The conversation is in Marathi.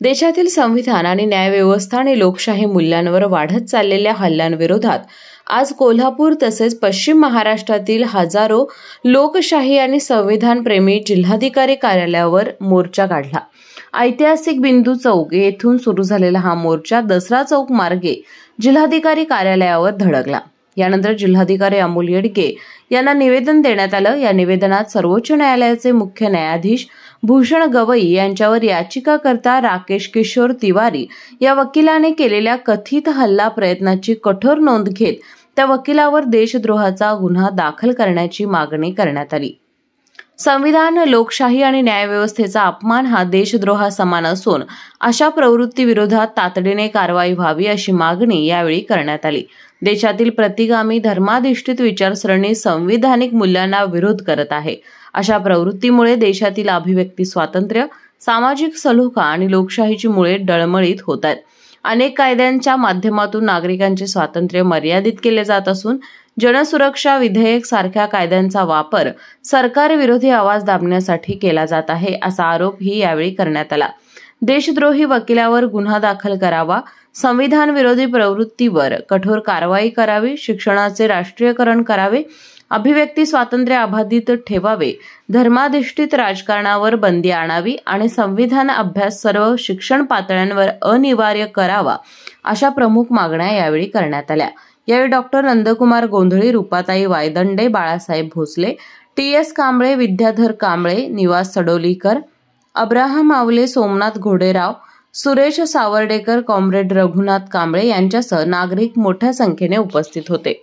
देशातील संविधान आणि न्यायव्यवस्था आणि लोकशाही मूल्यांवर वाढत चाललेल्या हल्ल्यांविरोधात आज कोल्हापूर तसेच पश्चिम महाराष्ट्रातील हजारो लोकशाही आणि संविधान प्रेमी जिल्हाधिकारी कार्यालयावर मोर्चा काढला। ऐतिहासिक बिंदू चौक येथून सुरू झालेला हा मोर्चा दसरा चौक मार्गे जिल्हाधिकारी कार्यालयावर धडकला। यानंतर जिल्हाधिकारी अमोल येडगे यांना निवेदन देण्यात आलं। या निवेदनात सर्वोच्च न्यायालयाचे मुख्य न्यायाधीश भूषण गवई यांच्यावर याचिकाकर्ता राकेश किशोर तिवारी या वकिलाने केलेल्या कथित हल्ला प्रयत्नाची कठोर नोंद घेत त्या वकिलावर देशद्रोहाचा गुन्हा दाखल करण्याची मागणी करण्यात आली। संविधान, लोकशाही आणि न्यायव्यवस्थेचा अपमान हा देशद्रोहासमान असून अशा प्रवृत्तीविरोधात तातडीने कारवाई व्हावी अशी मागणी यावेळी करण्यात आली। देशातील प्रतिगामी धर्माधिष्ठित विचारसरणी संविधानिक मूल्यांना विरोध करत आहे। अशा प्रवृत्तीमुळे देशातील अभिव्यक्ती स्वातंत्र्य, सामाजिक सलोखा आणि लोकशाहीची मुळे डळमळीत होत आहेत। अनेक कायद्यांच्या माध्यमातून नागरिकांचे स्वातंत्र्य मर्यादित केले जात असून जनसुरक्षा विधेयक सारख्या कायद्यांचा वापर सरकार विरोधी आवाज दाबण्यासाठी केला जात आहे असा आरोपही यावेळी करण्यात आला। देशद्रोही वकिलावर गुन्हा दाखल करावा, संविधान विरोधी प्रवृत्तीवर कठोर कारवाई करावी, शिक्षणाचे राष्ट्रीयकरण करावे, अभिव्यक्ती स्वातंत्र्य अबाधित ठेवावे, धर्माधिष्ठित राजकारणावर बंदी आणावी आणि संविधान अभ्यास सर्व शिक्षण पातळ्यांवर अनिवार्य करावा अशा प्रमुख मागण्या यावेळी करण्यात आल्या। यावेळी डॉक्टर नंदकुमार गोंधळी, रूपाताई वायदंडे, बाळासाहेब भोसले, टी.एस. कांबळे, विद्याधर कांबळे, निवास सडोलीकर, अब्राहम आवले, सोमनाथ घोडेराव, सुरेश सावर्डेकर, कॉम्रेड रघुनाथ कांबळे यांच्यासह नागरिक मोठ्या संख्येने उपस्थित होते।